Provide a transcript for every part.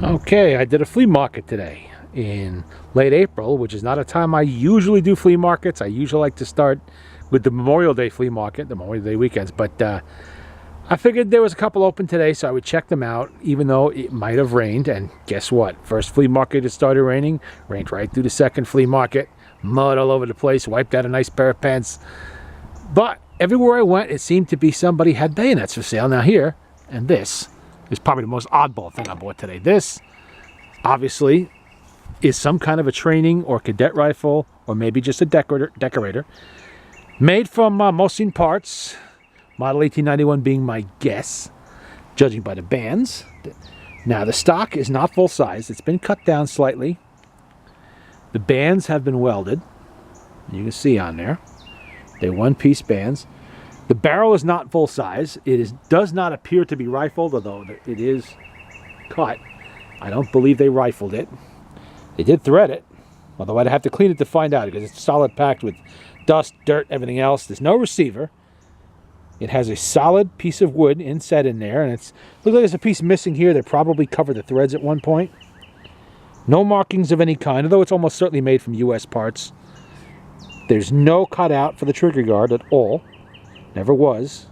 Okay, I did a flea market today in late April, which is not a time I usually do flea markets. I usually like to start with the Memorial Day flea market, the Memorial Day weekends, but I figured there was a couple open today, so I would check them out, even though it might have rained. And guess what? First flea market it started raining, rained right through the second flea market, mud all over the place, wiped out a nice pair of pants. But everywhere I went, it seemed to be somebody had bayonets for sale. Now here, and this is probably the most oddball thing I bought today. This, obviously, is some kind of a training or cadet rifle, or maybe just a decorator. Made from Mosin parts, model 1891 being my guess, judging by the bands. Now, the stock is not full size. It's been cut down slightly. The bands have been welded. You can see on there. They're one-piece bands. The barrel is not full size. It does not appear to be rifled, although it is cut. I don't believe they rifled it. They did thread it, although I'd have to clean it to find out because it's solid packed with dust, dirt, everything else. There's no receiver. It has a solid piece of wood inset in there, and looks like there's a piece missing here that probably covered the threads at one point. No markings of any kind, although it's almost certainly made from U.S. parts. There's no cutout for the trigger guard at all. Never was.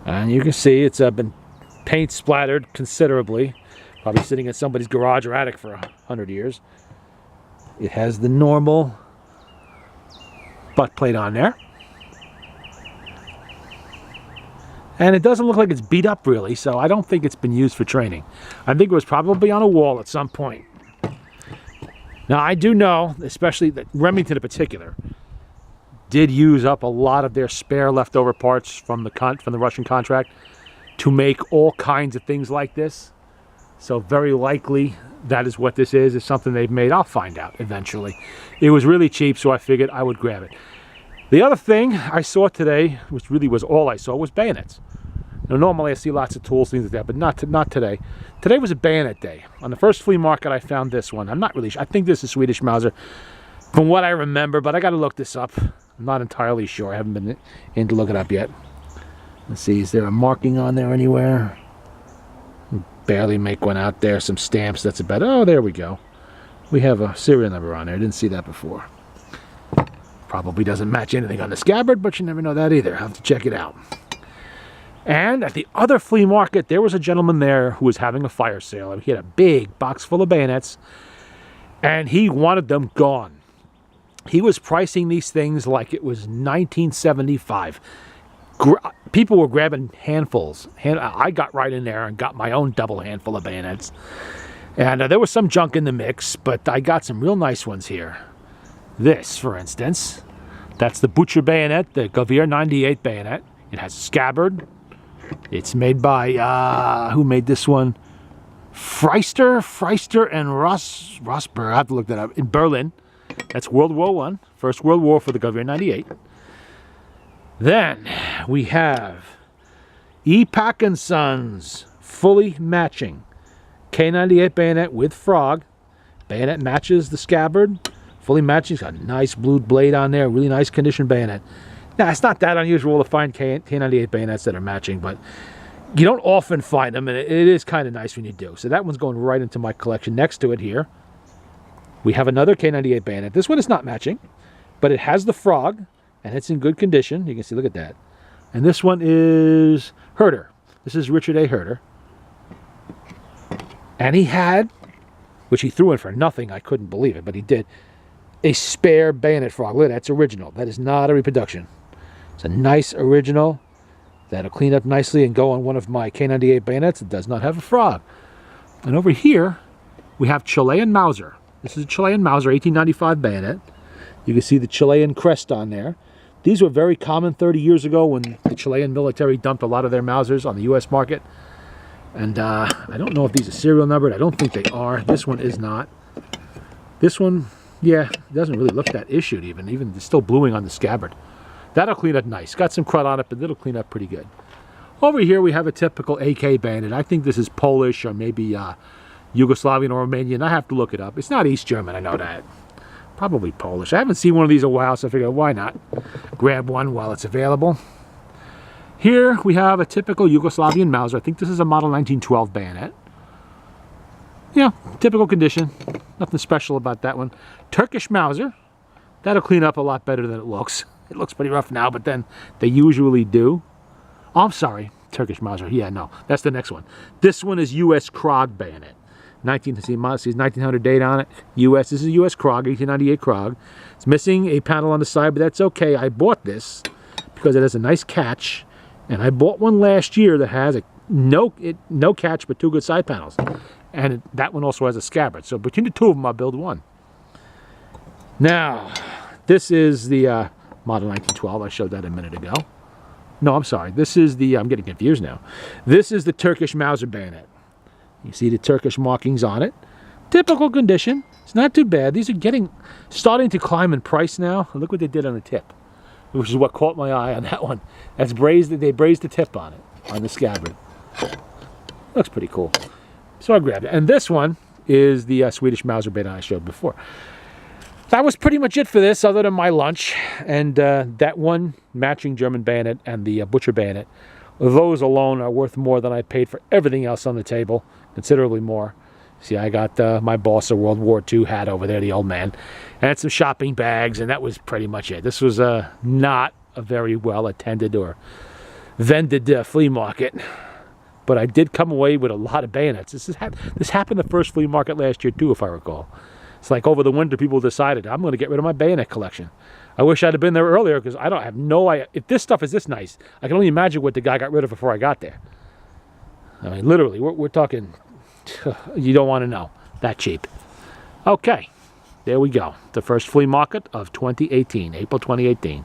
And you can see it's been paint splattered considerably. Probably sitting in somebody's garage or attic for 100 years. It has the normal butt plate on there. And it doesn't look like it's beat up really, so I don't think it's been used for training. I think it was probably on a wall at some point. Now I do know, especially that Remington in particular, did use up a lot of their spare leftover parts from the Russian contract to make all kinds of things like this. So very likely that is what this is. It's something they've made. I'll find out eventually. It was really cheap, so I figured I would grab it. The other thing I saw today, which really was all I saw, was bayonets. Now normally I see lots of tools, things like that, but not today. Today was a bayonet day. On the first flea market I found this one. I'm not really sure. I think this is Swedish Mauser from what I remember, but I got to look this up. I'm not entirely sure. I haven't been in to look it up yet. Let's see, is there a marking on there anywhere? Barely make one out there. Some stamps, that's about it. Oh, there we go. We have a serial number on there. I didn't see that before. Probably doesn't match anything on the scabbard, but you never know that either. I'll have to check it out. And at the other flea market, there was a gentleman there who was having a fire sale. He had a big box full of bayonets, and he wanted them gone. He was pricing these things like it was 1975. People were grabbing handfuls. I got right in there and got my own double handful of bayonets. And there was some junk in the mix, but I got some real nice ones here. This, for instance, that's the Butcher bayonet, the K98 bayonet. It has a scabbard. It's made by, who made this one? Freister and Rosberg. I have to look that up. In Berlin. That's World War I. First World War for the K98. Then we have Epoch & Sons, fully matching. K98 bayonet with frog. Bayonet matches the scabbard. Fully matching. It's got a nice blue blade on there. Really nice condition bayonet. Now, it's not that unusual to find K98 bayonets that are matching, but you don't often find them, and it is kind of nice when you do. So that one's going right into my collection. Next to it here, we have another K98 bayonet. This one is not matching, but it has the frog, and it's in good condition. You can see, look at that. And this one is Herder. This is Richard A. Herder. And he had, which he threw in for nothing, I couldn't believe it, but he did, a spare bayonet frog. Look, that's original. That is not a reproduction. It's a nice original that'll clean up nicely and go on one of my K98 bayonets. It does not have a frog. And over here, we have Chilean Mauser. This is a Chilean Mauser 1895 bayonet. You can see the Chilean crest on there. These were very common 30 years ago when the Chilean military dumped a lot of their Mausers on the U.S. market. And I don't know if these are serial numbered. I don't think they are. This one is not. This one, yeah, it doesn't really look that issued even. Even it's still bluing on the scabbard. That'll clean up nice. Got some crud on it, but it'll clean up pretty good. Over here we have a typical AK bayonet. I think this is Polish or maybe Yugoslavian or Romanian. I have to look it up. It's not East German, I know that. Probably Polish. I haven't seen one of these in a while, so I figured why not grab one while it's available. Here we have a typical Yugoslavian Mauser. I think this is a model 1912 bayonet. Yeah, typical condition. Nothing special about that one. Turkish Mauser. That'll clean up a lot better than it looks. It looks pretty rough now, but then they usually do. Oh, I'm sorry. Turkish Mauser. Yeah, no. That's the next one. This one is U.S. Krog bayonet. 1900 date on it. U.S. This is a U.S. Krog, 1898 Krog. It's missing a panel on the side, but that's okay. I bought this because it has a nice catch. And I bought one last year that has a no catch, but 2 good side panels. And that one also has a scabbard. So between the 2 of them, I'll build one. Now, this is the model 1912. I showed that a minute ago. No, I'm sorry. This is the, I'm getting confused now. This is the Turkish Mauser bayonet. You see the Turkish markings on it. Typical condition. It's not too bad. These are starting to climb in price now. Look what they did on the tip, which is what caught my eye on that one. That's brazed. They brazed the tip on it, on the scabbard. Looks pretty cool. So I grabbed it. And this one is the Swedish Mauser bayonet I showed before. That was pretty much it for this, other than my lunch. And that one matching German bayonet and the Butcher bayonet, those alone are worth more than I paid for everything else on the table, considerably more. See, I got my Boss of World War II hat over there, the old man, and some shopping bags, and that was pretty much it. This was not a very well-attended or vended flea market, but I did come away with a lot of bayonets. This happened the first flea market last year, too, if I recall. It's like over the winter, people decided, I'm going to get rid of my bayonet collection. I wish I'd have been there earlier, because I don't have no idea. If this stuff is this nice, I can only imagine what the guy got rid of before I got there. I mean, literally, we're talking, you don't want to know, that cheap. Okay, there we go. The first flea market of 2018, April 2018.